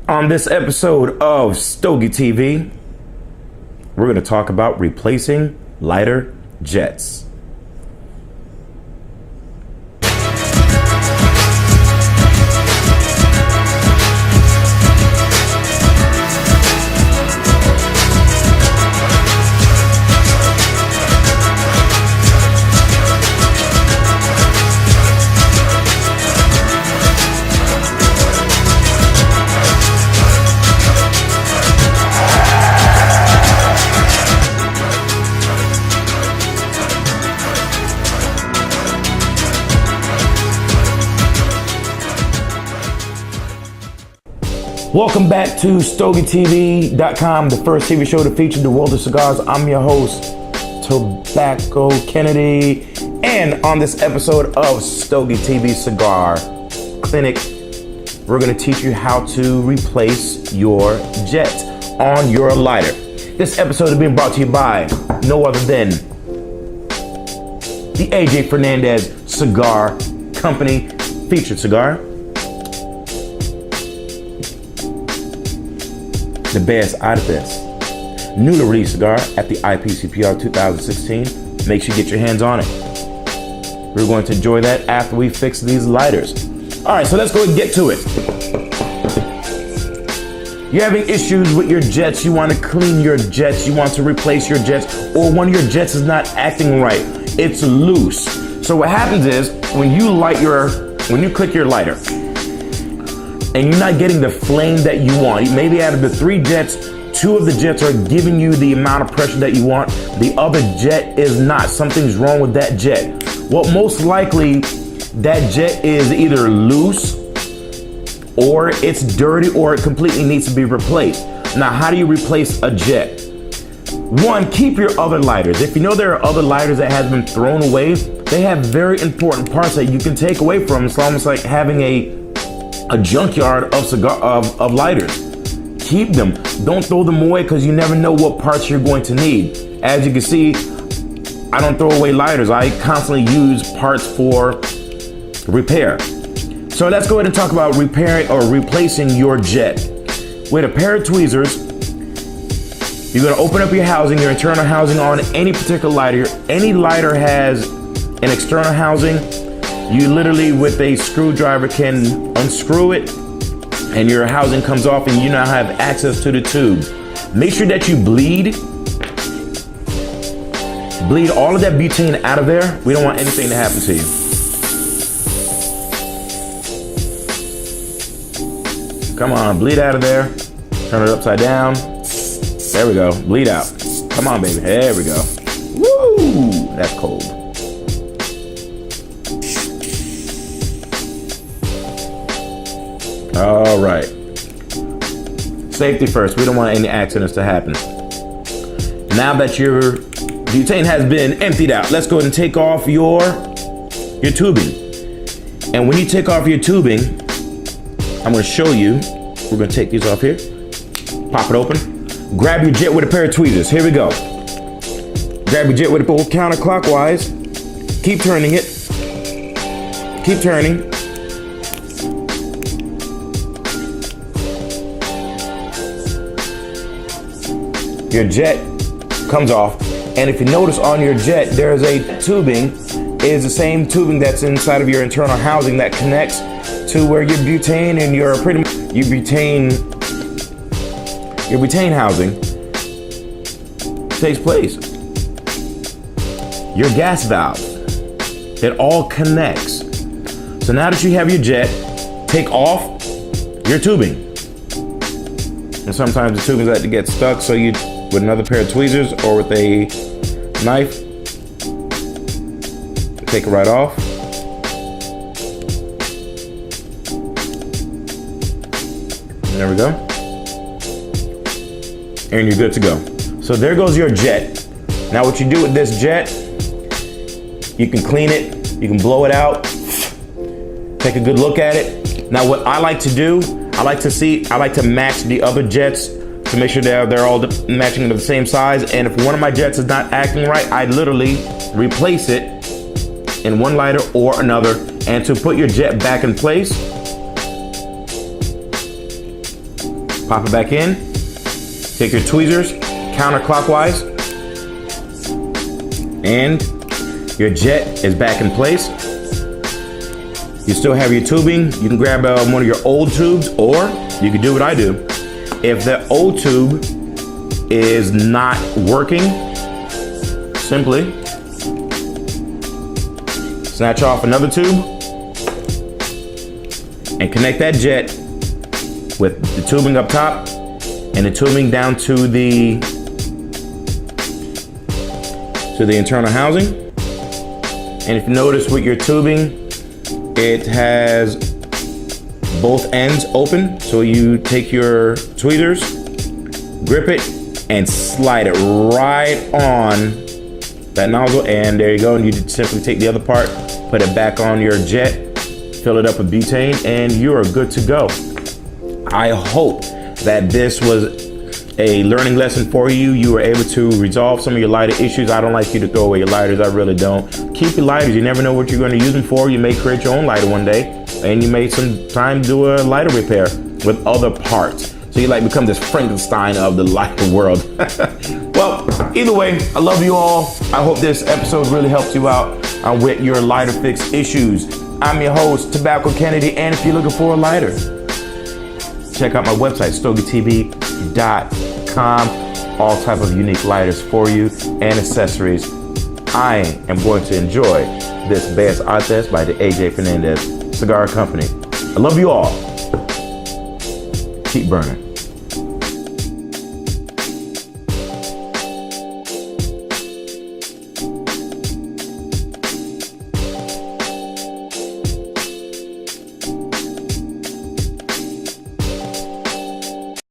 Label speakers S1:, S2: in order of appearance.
S1: On this episode of Stogie TV, we're going to talk about replacing lighter jets. Welcome back to StogieTV.com, the first TV show to feature the world of cigars. I'm your host, Tobacco Kennedy. And on this episode of Stogie TV Cigar Clinic, we're going to teach you how to replace your jet on your lighter. This episode is being brought to you by no other than the AJ Fernandez Cigar Company featured cigar. The best out of this newly released cigar at the IPCPR 2016. Make sure you get your hands on it. We're going to enjoy that after we fix these lighters. All right, so let's go and get to it. You're having issues with your jets. You want to clean your jets. You want to replace your jets, or one of your jets is not acting right. It's loose. So what happens is when you click your lighter, and you're not getting the flame that you want. Maybe out of the 3 jets, 2 of the jets are giving you the amount of pressure that you want. The other jet is not. Something's wrong with that jet. Well, most likely that jet is either loose, or it's dirty, or it completely needs to be replaced. Now, how do you replace a jet? 1, keep your other lighters. If you know there are other lighters that have been thrown away, they have very important parts that you can take away from. It's almost like having a junkyard of lighters. Keep them. Don't throw them away, because you never know what parts you're going to need. As you can see, I don't throw away lighters. I constantly use parts for repair. So let's go ahead and talk about repairing or replacing your jet. With a pair of tweezers, you're going to open up your housing, your internal housing on any particular lighter. Any lighter has an external housing. You literally, with a screwdriver, can unscrew it and your housing comes off, and you now have access to the tube. Make sure that you bleed all of that butane out of there. We don't want anything to happen to you. Come on, bleed out of there. Turn it upside down. There we go. Bleed out. Come on, baby. There we go. Woo! That's cold. All right. Safety first. We don't want any accidents to happen. Now that your butane has been emptied out, let's go ahead and take off your tubing. And when you take off your tubing, I'm going to show you. We're going to take these off here. Pop it open. Grab your jet with a pair of tweezers. Here we go. Grab your jet with a pull counterclockwise. Keep turning it. Keep turning. Your jet comes off, and if you notice on your jet, there's a tubing. It is the same tubing that's inside of your internal housing that connects to where your butane and your butane housing takes place. Your gas valve, it all connects. So now that you have your jet, take off your tubing. And sometimes the tubings like to get stuck, so you, with another pair of tweezers or with a knife, take it right off. And there we go. And you're good to go. So there goes your jet. Now what you do with this jet, you can clean it, you can blow it out, take a good look at it. Now what I like to do, I like to match the other jets to make sure they're all matching to the same size. And if one of my jets is not acting right, I literally replace it in one lighter or another. And to put your jet back in place, Pop it back in. Take your tweezers counterclockwise, and your jet is back in place. You still have your tubing. You can grab one of your old tubes, or you can do what I do. If the old tube is not working, simply snatch off another tube and connect that jet with the tubing up top and the tubing down to the internal housing. And if you notice with your tubing, it has both ends open. So you take your tweezers, grip it, and slide it right on that nozzle, and there you go. And you simply take the other part, put it back on your jet, fill it up with butane, and you are good to go. I hope that this was a learning lesson for you. You were able to resolve some of your lighter issues. I don't like you to throw away your lighters. I really don't. Keep your lighters. You never know what you're going to use them for. You may create your own lighter one day, and you may sometime do a lighter repair with other parts. So you like become this Frankenstein of the lighter world. Well, either way, I love you all. I hope this episode really helps you out with your lighter fix issues. I'm your host, Tobacco Kennedy, and if you're looking for a lighter, check out my website, StogieTV.com. All type of unique lighters for you and accessories. I am going to enjoy this Bellas Artes by the AJ Fernandez Cigar Company. I love you all. Keep burning.